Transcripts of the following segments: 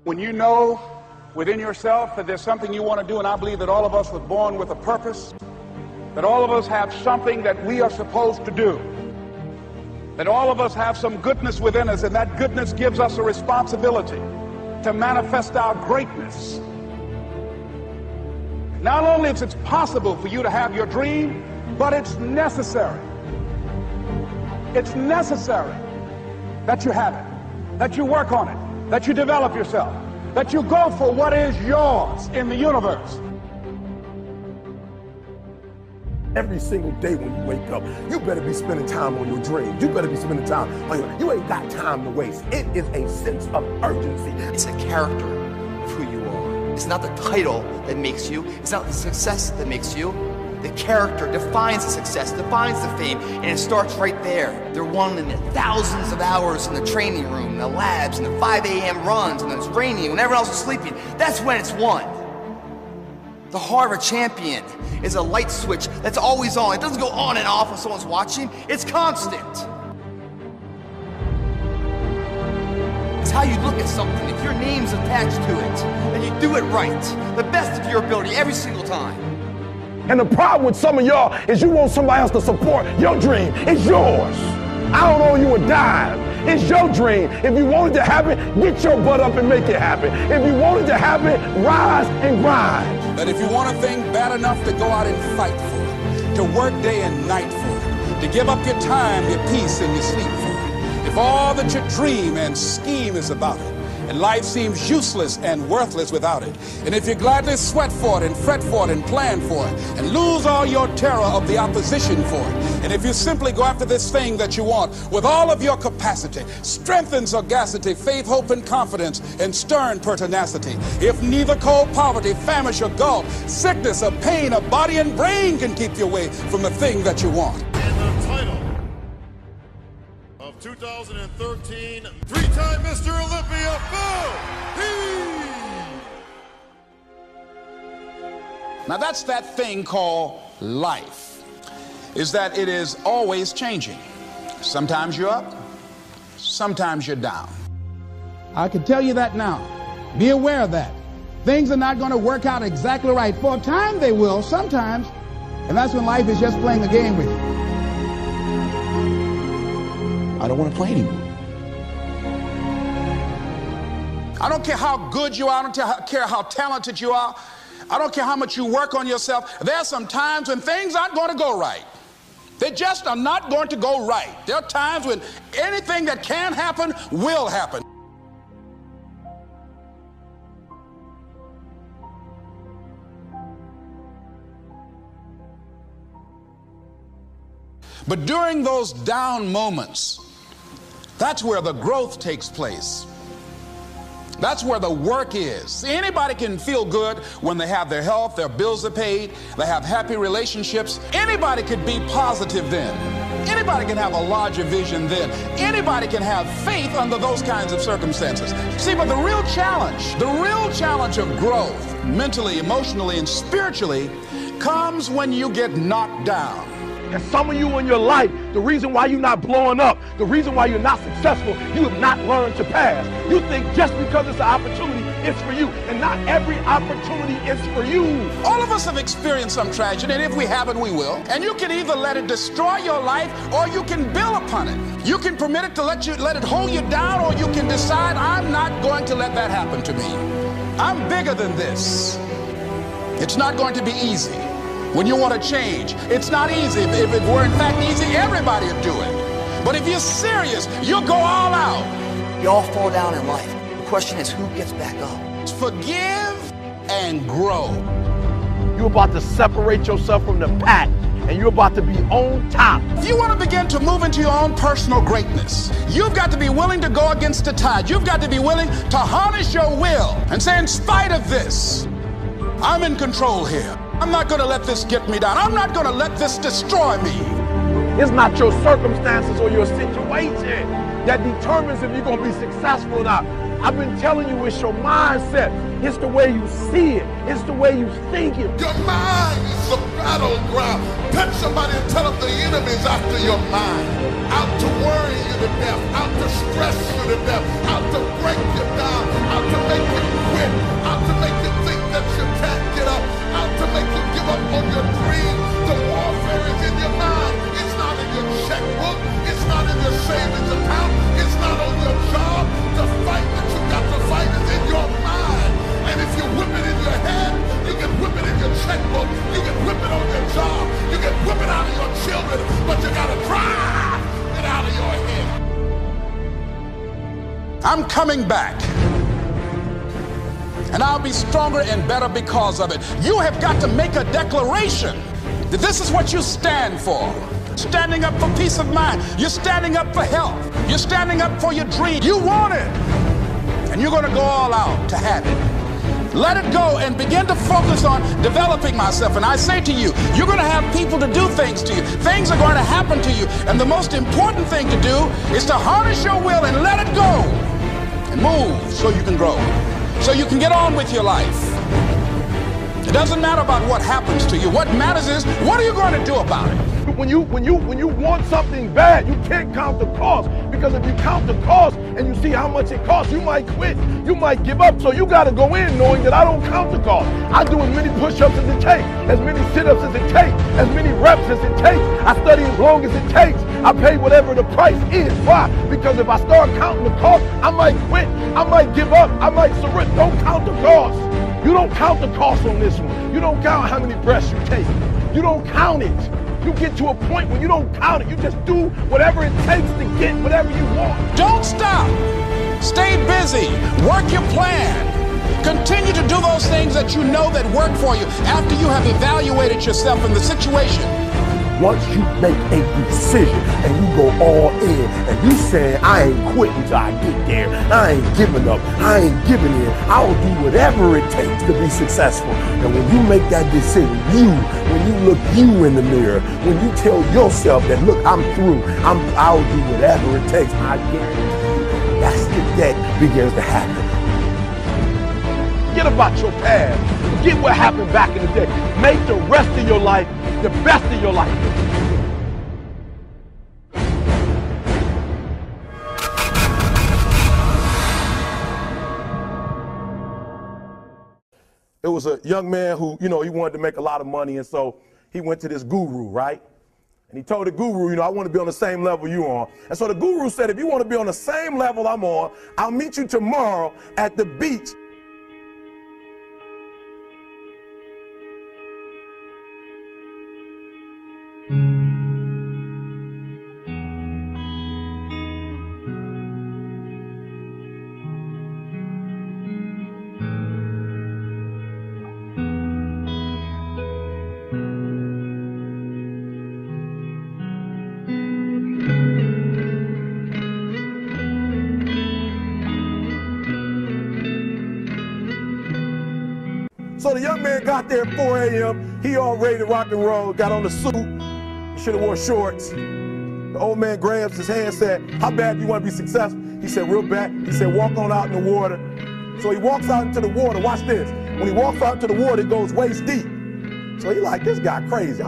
When you know within yourself that there's something you want to do, and I believe that all of us were born with a purpose, that all of us have something that we are supposed to do, that all of us have some goodness within us, and that goodness gives us a responsibility to manifest our greatness. Not only is it possible for you to have your dream, but it's necessary. It's necessary that you have it, that you work on it, that you develop yourself, that you go for what is yours in the universe. Every single day when you wake up, you better be spending time on your dreams. You better be spending time on you ain't got time to waste. It is a sense of urgency. It's a character of who you are. It's not the title that makes you. It's not the success that makes you. The character defines the success, defines the fame, and it starts right there. They're won in the thousands of hours in the training room, in the labs, in the 5 a.m. runs, and it's raining, when everyone else is sleeping. That's when it's won. The heart of a champion is a light switch that's always on. It doesn't go on and off when someone's watching. It's constant. It's how you look at something. If your name's attached to it, then you do it right. The best of your ability every single time. And the problem with some of y'all is you want somebody else to support your dream. It's yours. I don't owe you a dime. It's your dream. If you want it to happen, get your butt up and make it happen. If you want it to happen, rise and grind. But if you want a thing bad enough to go out and fight for it, to work day and night for it, to give up your time, your peace, and your sleep for it, if all that you dream and scheme is about it, and life seems useless and worthless without it, and if you gladly sweat for it and fret for it and plan for it and lose all your terror of the opposition for it, and if you simply go after this thing that you want with all of your capacity, strength and sagacity, faith, hope, and confidence, and stern pertinacity, if neither cold poverty, famish, or gulf, sickness or pain of body and brain can keep you away from the thing that you want. And the title of 2013, three-time Mr. Olympia, Now that's that thing called life, is that it is always changing. Sometimes you're up, sometimes you're down. I can tell you that now. Be aware of that. Things are not going to work out exactly right. For a time they will, sometimes. And that's when life is just playing a game with you. I don't want to play anymore. I don't care how good you are. I don't care how talented you are. I don't care how much you work on yourself. There are some times when things aren't going to go right. They just are not going to go right. There are times when anything that can happen will happen. But during those down moments, that's where the growth takes place. That's where the work is. See, anybody can feel good when they have their health, their bills are paid, they have happy relationships. Anybody could be positive then. Anybody can have a larger vision then. Anybody can have faith under those kinds of circumstances. See, but the real challenge of growth, mentally, emotionally, and spiritually, comes when you get knocked down. And some of you in your life, the reason why you're not blowing up, the reason why you're not successful, you have not learned to pass. You think just because it's an opportunity, it's for you. And not every opportunity is for you. All of us have experienced some tragedy, and if we haven't, we will. And you can either let it destroy your life, or you can build upon it. You can permit it to let it hold you down, or you can decide, I'm not going to let that happen to me. I'm bigger than this. It's not going to be easy. When you want to change, it's not easy. If it were in fact easy, everybody would do it. But if you're serious, you'll go all out. You all fall down in life. The question is, who gets back up? Forgive and grow. You're about to separate yourself from the pack, and you're about to be on top. If you want to begin to move into your own personal greatness, you've got to be willing to go against the tide. You've got to be willing to harness your will and say, in spite of this, I'm in control here. I'm not going to let this get me down. I'm not going to let this destroy me. It's not your circumstances or your situation that determines if you're going to be successful or not. I've been telling you, it's your mindset. It's the way you see it. It's the way you think it. Your mind is a battleground. Touch somebody and tell them the enemy's after your mind. Out to worry you to death, out to stress you to death, out to break you down, out to make you quit, out to make you think that you can't get up, out to make you give up on your dream. The warfare is in your mind. It's not in your checkbook. It's not in your savings account. It's not on your job. The fight that you got to fight is in your mind. And if you whip it in your head, you can whip it in your checkbook. You can whip it on your job. You can whip it out of your children. But you got to drive it out of your head. I'm coming back. And I'll be stronger and better because of it. You have got to make a declaration that this is what you stand for. Standing up for peace of mind. You're standing up for health. You're standing up for your dream. You want it. And you're going to go all out to have it. Let it go and begin to focus on developing myself. And I say to you, you're going to have people to do things to you. Things are going to happen to you. And the most important thing to do is to harness your will and let it go. And move so you can grow. So you can get on with your life. It doesn't matter about what happens to you. What matters is, what are you going to do about it? When you want something bad, you can't count the cost, because if you count the cost and you see how much it costs, you might quit, you might give up. So you got to go in knowing that I don't count the cost. I do as many push-ups as it takes, as many sit-ups as it takes, as many reps as it takes. I study as long as it takes. I pay whatever the price is. Why? Because if I start counting the cost, I might quit, I might give up, I might surrender. Don't count the cost. You don't count the cost on this one. You don't count how many breaths you take. You don't count it. You get to a point when you don't count it. You just do whatever it takes to get whatever you want. Don't stop. Stay busy. Work your plan. Continue to do those things that you know that work for you after you have evaluated yourself in the situation. Once you make a decision and you go all in and you say, I ain't quitting till I get there, I ain't giving up, I ain't giving in, I'll do whatever it takes to be successful. And when you make that decision, when you look you in the mirror, when you tell yourself that, look, I'm through, I'll do whatever it takes, I guarantee you, that's the that begins to happen. Forget about your past. Forget what happened back in the day. Make the rest of your life the best of your life. It was a young man who, he wanted to make a lot of money, and so he went to this guru, right? And he told the guru, I want to be on the same level you're on. And so the guru said, if you want to be on the same level I'm on, I'll meet you tomorrow at the beach. So the young man got there at 4 a.m. He all ready to rock and roll, got on the suit. He should have wore shorts. The old man grabs his hand and said, how bad do you want to be successful? He said, real bad. He said, walk on out in the water. So he walks out into the water. Watch this. When he walks out into the water, it goes waist deep. So he like, this guy crazy.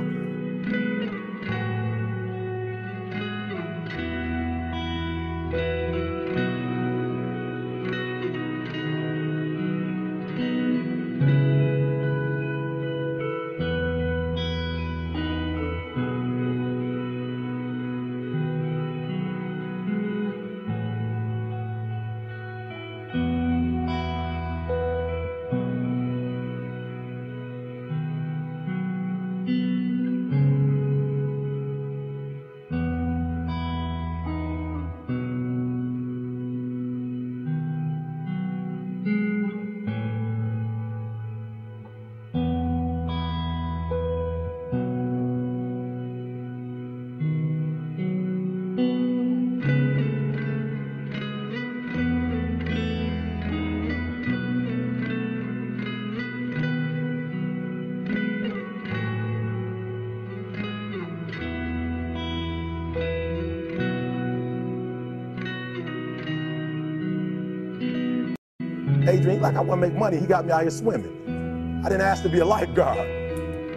Adrian, like I want to make money. He got me out here swimming. I didn't ask to be a lifeguard.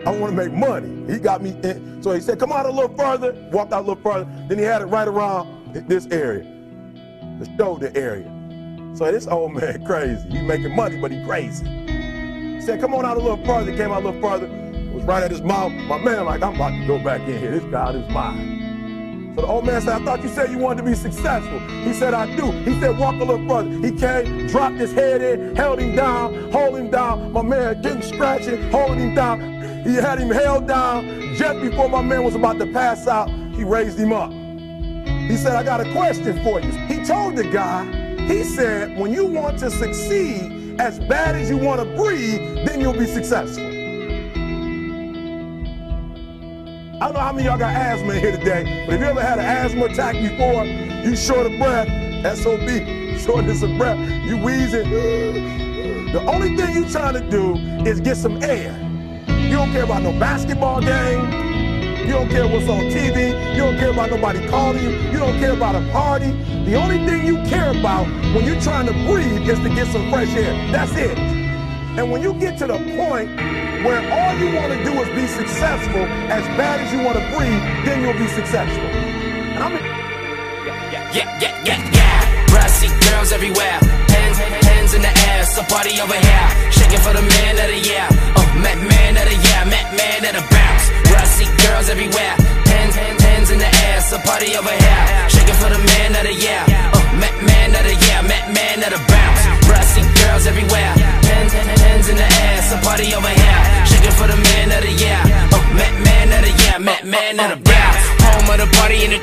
I want to make money. He got me in. So he said, come out a little further, walked out a little further. Then he had it right around this area, the shoulder area. So this old man crazy. He making money, but he crazy. He said, come on out a little further. He came out a little further. It was right at his mouth. My man like, I'm about to go back in here. This God is mine. So the old man said, I thought you said you wanted to be successful. He said, I do. He said, walk a little further. He came, dropped his head in, held him down, hold him down. My man getting scratching, holding him down. He had him held down. Just before my man was about to pass out, he raised him up. He said, I got a question for you. He told the guy, he said, when you want to succeed as bad as you want to breathe, then you'll be successful. I don't know how many of y'all got asthma in here today, but if you ever had an asthma attack before, you short of breath, SOB, shortness of breath, you wheezing. The only thing you trying to do is get some air. You don't care about no basketball game. You don't care what's on TV. You don't care about nobody calling you. You don't care about a party. The only thing you care about when you're trying to breathe is to get some fresh air. That's it. And when you get to the point where all you want to do is be successful as bad as you want to breathe, then you'll be successful. And I mean, Brassy girls everywhere, hands in the air, so party over here, shaking for the man of the year. Met man of the year, met man of the bounce. Brassy girls everywhere, hands in the air, so party over here, shaking for the man of the year. Met man of the year, met man of the bounce. Brassy girls everywhere, hands in the air, so party over here, shaking for the man of the year. Met man of the year, met man of the bounce. Home of the party in the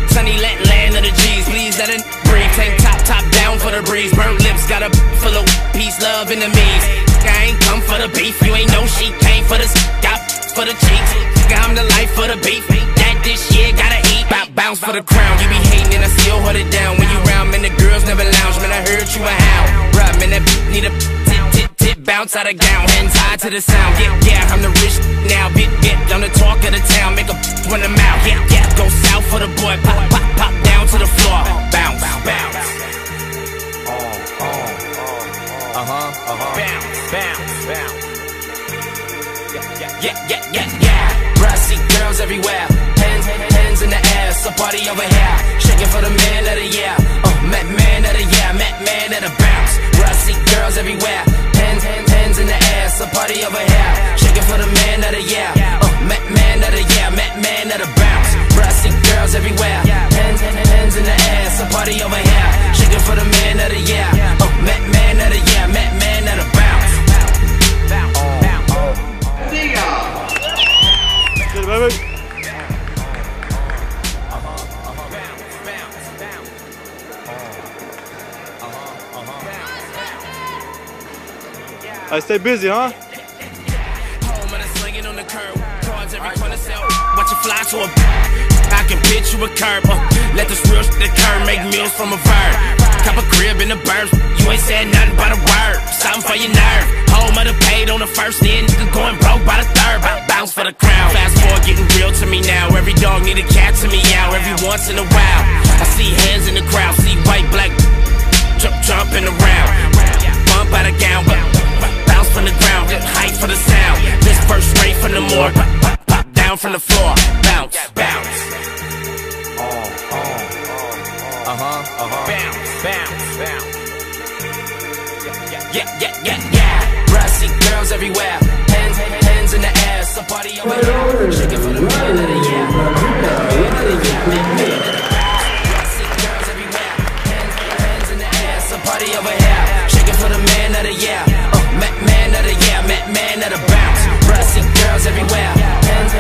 sunny land of the G's, please let it breathe. Tank top down for the breeze. Burnt lips, got a full of peace, love, enemies. I ain't come for the beef, you ain't know she came for the got for the cheeks. I'm the life for the beef, that this year gotta eat. Bounce for the crown, you be hating and I still hold it down. When you round, man, the girls never lounge, man, I heard you a hound. Right, man, that need a tit bounce out of gown, hands high to the sound. Yeah, I'm the rich now, bit on the talk of the town, make a run them out. Yeah, go south for the boy, pop down to the floor, bounce. Bounce. Yeah. Brassy girls everywhere, hands in the air, so party over here, shaking for the man of the year. Met man of the year, met man of the bounce. Brassy girls everywhere, hands in the air, so party over here, shaking for the man of the year. Met man of the year, met man of the bounce. Brassy girls everywhere, hands in the air, so party over here, shaking for the man of the year. Met man of the year, met man of the bounce. Good, baby. I stay busy, huh? Home and slinging on the curb, cards every corner sell. Watch it fly to a. I can pitch you a curb. Let this real shit occur, make meals from a verb. Cop a crib in the burbs, you ain't said nothing but a word. Something for your nerve. Home of the paid on the first, then going broke by the third. Bounce for the crown. Fast forward, getting real to me now. Every dog need a cat to me out every once in a while. I see hands in the crowd, see white, black, jumping around. Bump out of gown, bounce from the ground, get hype for the sound. This first straight from the morgue, pop down from the floor, bounce. Bounce. Yeah. Brassy girls everywhere, hands in the air, so party over here, shaking for the man of the year. Brassy girls everywhere, hands in the air, so party over here, shaking for the man of the year. Met man of the year, met man of the bounce. Brassy girls everywhere, hands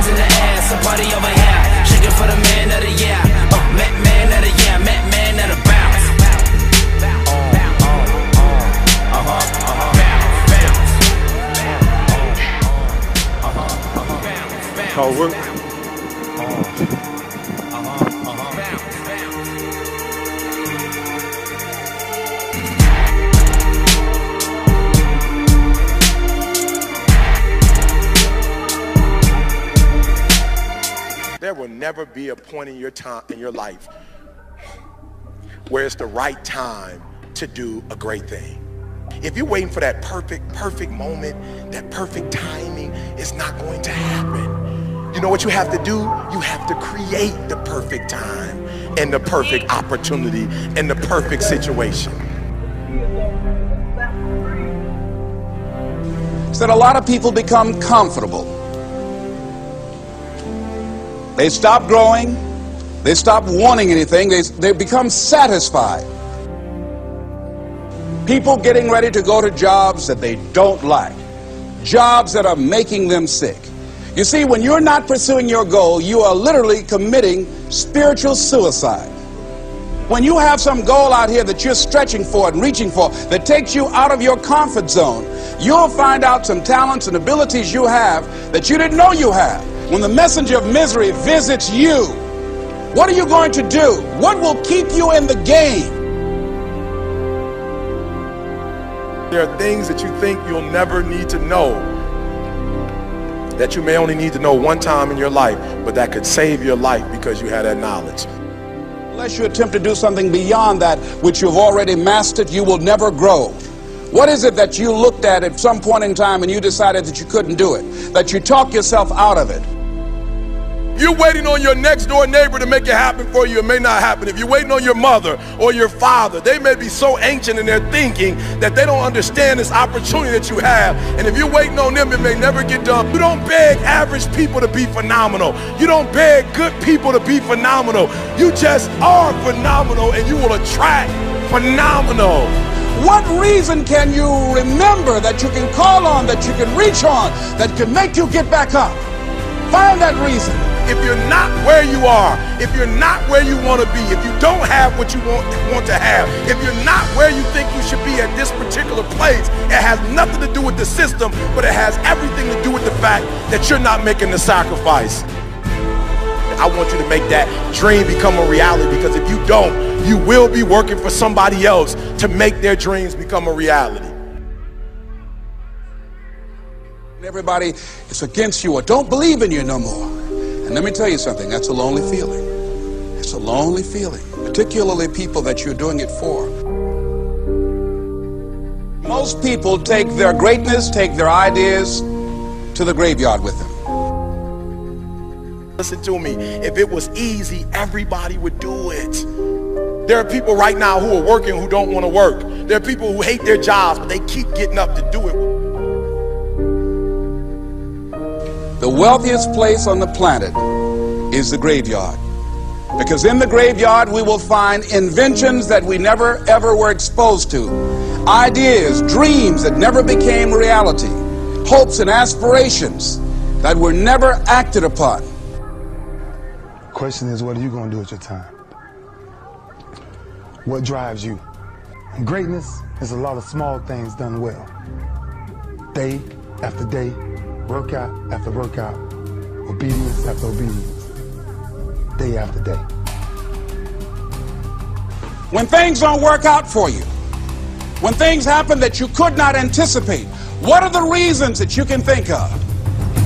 in the air, so party over here, shaking for the man of the year. Met man of the year, met man of the bounce. Hard work. There will never be a point in your time in your life where it's the right time to do a great thing. If you're waiting for that perfect moment, that perfect timing, it's not going to happen. You know what you have to do? You have to create the perfect time and the perfect opportunity and the perfect situation. That a lot of people become comfortable. They stop growing. They stop wanting anything. They become satisfied. People getting ready to go to jobs that they don't like, jobs that are making them sick. You see, when you're not pursuing your goal, you are literally committing spiritual suicide. When you have some goal out here that you're stretching for and reaching for that takes you out of your comfort zone, you'll find out some talents and abilities you have that you didn't know you have. When the messenger of misery visits you, what are you going to do? What will keep you in the game? There are things that you think you'll never need to know, that you may only need to know one time in your life, but that could save your life because you had that knowledge. Unless you attempt to do something beyond that which you've already mastered, you will never grow. What is it that you looked at some point in time and you decided that you couldn't do it, that you talk yourself out of it? You're waiting on your next door neighbor to make it happen for you. It may not happen. If you're waiting on your mother or your father, they may be so ancient in their thinking that they don't understand this opportunity that you have. And if you're waiting on them, it may never get done. You don't beg average people to be phenomenal. You don't beg good people to be phenomenal. You just are phenomenal, and you will attract phenomenal. What reason can you remember that you can call on, that you can reach on, that can make you get back up? Find that reason. If you're not where you are, if you're not where you want to be, if you don't have what you want to have, if you're not where you think you should be at this particular place, it has nothing to do with the system, but it has everything to do with the fact that you're not making the sacrifice. I want you to make that dream become a reality, because if you don't, you will be working for somebody else to make their dreams become a reality. Everybody is against you or don't believe in you no more. And let me tell you something, that's a lonely feeling. It's a lonely feeling, particularly people that you're doing it for. Most people take their greatness, take their ideas to the graveyard with them. Listen to me, if it was easy, everybody would do it. There are people right now who are working who don't want to work. There are people who hate their jobs, but they keep getting up to do it. The wealthiest place on the planet is the graveyard. Because in the graveyard we will find inventions that we never ever were exposed to. Ideas, dreams that never became reality. Hopes and aspirations that were never acted upon. The question is, what are you going to do with your time? What drives you? And greatness is a lot of small things done well. Day after day, workout after workout, obedience after obedience, day after day. When things don't work out for you, when things happen that you could not anticipate, what are the reasons that you can think of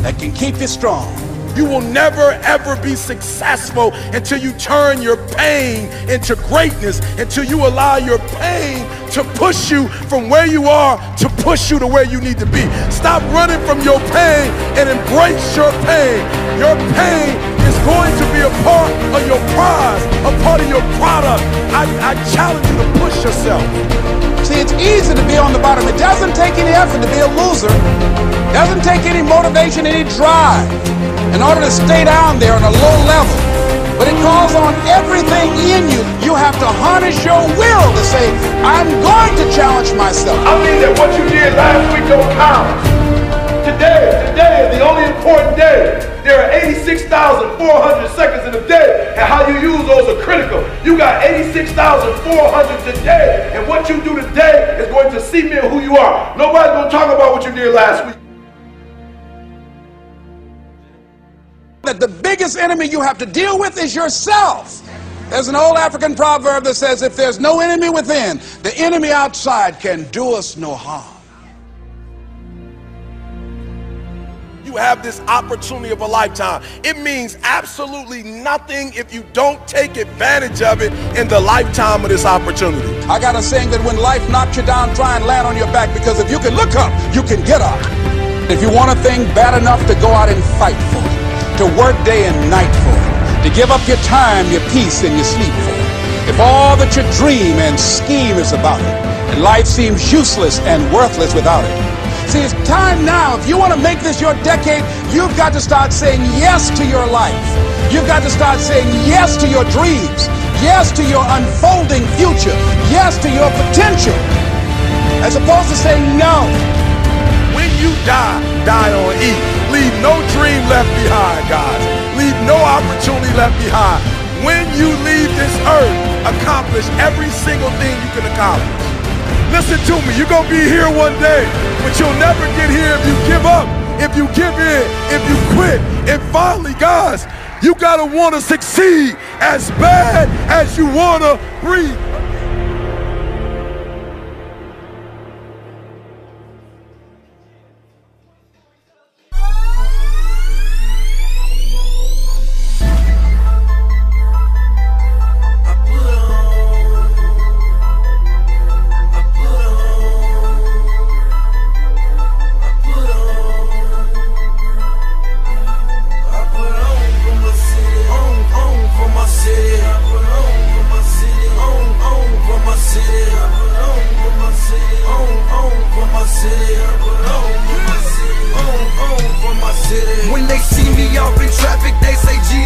that can keep you strong? You will never ever be successful until you turn your pain into greatness, until you allow your pain to push you from where you are to push you to where you need to be. Stop running from your pain and embrace your pain. Your pain is going to be a part of your prize, a part of your product. I challenge you to push yourself. See, it's easy to be on the bottom. It doesn't take any effort to be a loser. It doesn't take any motivation, any drive in order to stay down there on a low level. But it calls on everything in you. You have to harness your will to say, I'm going to challenge myself. I mean that what you did last week don't count. Today is the only important day. There are 86,400 seconds in a day, and how you use those are critical. You got 86,400 today, and what you do today is going to cement who you are. Nobody's going to talk about what you did last week. That the biggest enemy you have to deal with is yourself. There's an old African proverb that says, if there's no enemy within, the enemy outside can do us no harm. You have this opportunity of a lifetime. It means absolutely nothing if you don't take advantage of it in the lifetime of this opportunity. I got a saying that when life knocks you down, try and land on your back, because if you can look up, you can get up. If you want a thing bad enough to go out and fight for it, to work day and night for it, to give up your time, your peace, and your sleep for it, if all that you dream and scheme is about it, and life seems useless and worthless without it. See, it's time now. If you want to make this your decade, you've got to start saying yes to your life. You've got to start saying yes to your dreams, yes to your unfolding future, yes to your potential, as opposed to saying no. When you die, die on E. Leave no dream left behind, guys. Leave no opportunity left behind. When you leave this earth, accomplish every single thing you can accomplish. Listen to me, you're gonna be here one day, but you'll never get here if you give up, if you give in, if you quit. And finally, guys, you gotta wanna succeed as bad as you wanna breathe. When they see me out in traffic, they say, G,